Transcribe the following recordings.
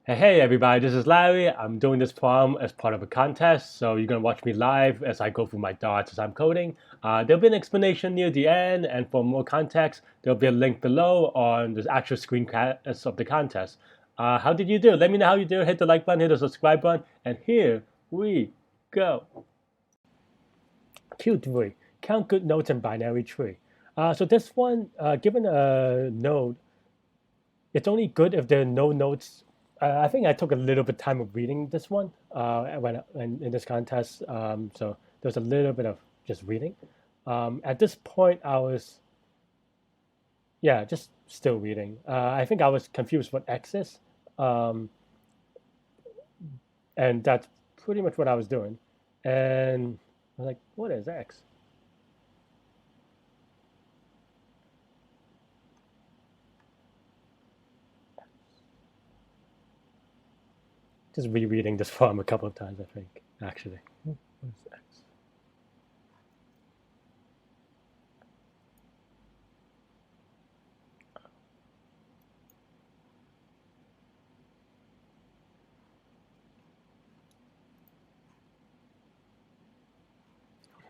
Hey everybody, this is Larry. I'm doing this problem as part of a contest, so you're going to watch me live as I go through my dots as I'm coding. There'll be an explanation near the end, and for more context, there'll be a link below on the actual screencast of the contest. How did you do? Let me know how you do. Hit the like button, hit the subscribe button, and here we go. Q3, count good nodes in binary tree. So this one, given a node, it's only good if there are no notes. I think I took a little bit time of reading this one when in this contest. So there's a little bit of just reading. At this point, I was just still reading. I think I was confused what X is, um, and that's pretty much what I was doing. And I was like, "What is X?" Just rereading this form a couple of times. I think actually. What is X?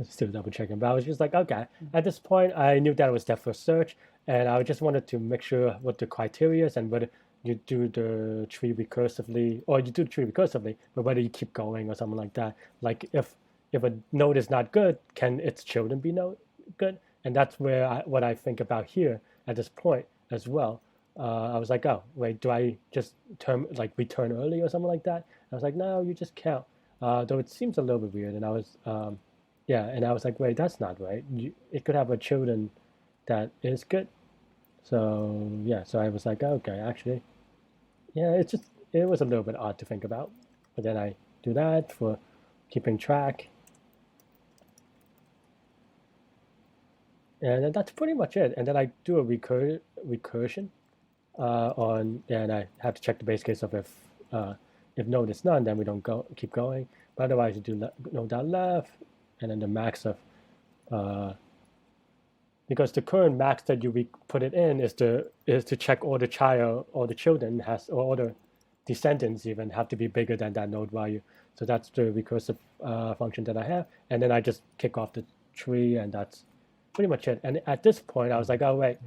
Still double checking, but I was just like, okay. At this point, I knew that it was depth first search, and I just wanted to make sure what the criteria is and whether you do the tree recursively, or you do the tree recursively, but whether you keep going or something like that. Like if a node is not good, can its children be good? And that's where what I think about here at this point as well. I was like, oh wait, do I just return early or something like that? I was like, no, you just count. Though it seems a little bit weird, and I was yeah, and I was like, wait, that's not right. It could have a children that is good. So yeah, so I was like, okay, actually, yeah, it was a little bit odd to think about. But then I do that for keeping track, and then that's pretty much it. And then I do a recursion and I have to check the base case of if node is none, then we don't keep going. But otherwise, you do node dot left, and then the max of uh, because the current max that you put it in is to check all the child or the children has or all the descendants even have to be bigger than that node value. So that's the recursive function that I have, and then I just kick off the tree, and that's pretty much it. And at this point, I was like, oh wait,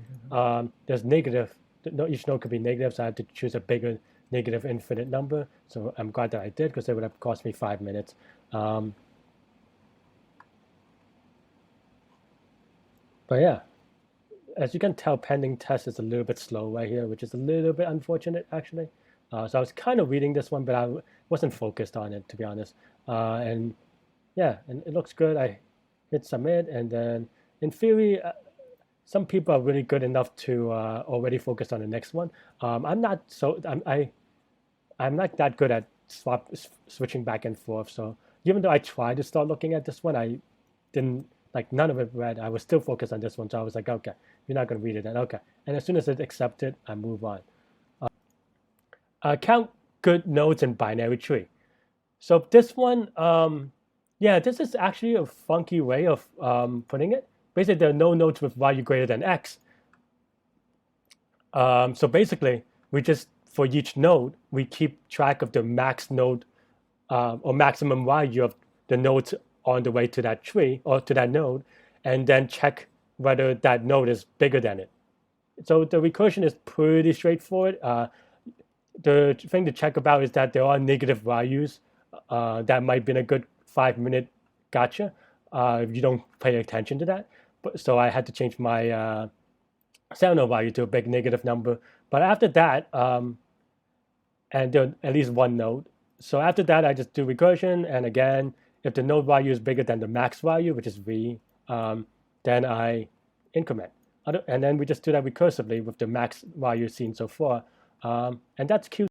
there's negative. No, each node could be negative, so I had to choose a bigger negative infinite number. So I'm glad that I did because it would have cost me 5 minutes. Um, but yeah, as you can tell, pending test is a little bit slow right here, which is a little bit unfortunate actually. So I was kind of reading this one, but I wasn't focused on it to be honest. And yeah, and it looks good. I hit submit, and then in theory, some people are really good enough to already focus on the next one. I'm not so I'm not that good at switching back and forth. So even though I tried to start looking at this one, I didn't like none of it read. I was still focused on this one. So I was like, okay, you're not going to read it then. Okay. And as soon as it accepted, I move on. Count good nodes in binary tree. So this one, yeah, this is actually a funky way of putting it. Basically, there are no nodes with value greater than x. So basically, we just for each node we keep track of the max node or maximum value of the nodes on the way to that tree or to that node, and then check whether that node is bigger than it. So the recursion is pretty straightforward. The thing to check about is that there are negative values that might be a good 5 minute gotcha if you don't pay attention to that. But so I had to change my signal value to a big negative number. But after that, and there at least one node. So after that, I just do recursion, and again, if the node value is bigger than the max value, which is v, then I increment. And then we just do that recursively with the max value seen so far. And that's Q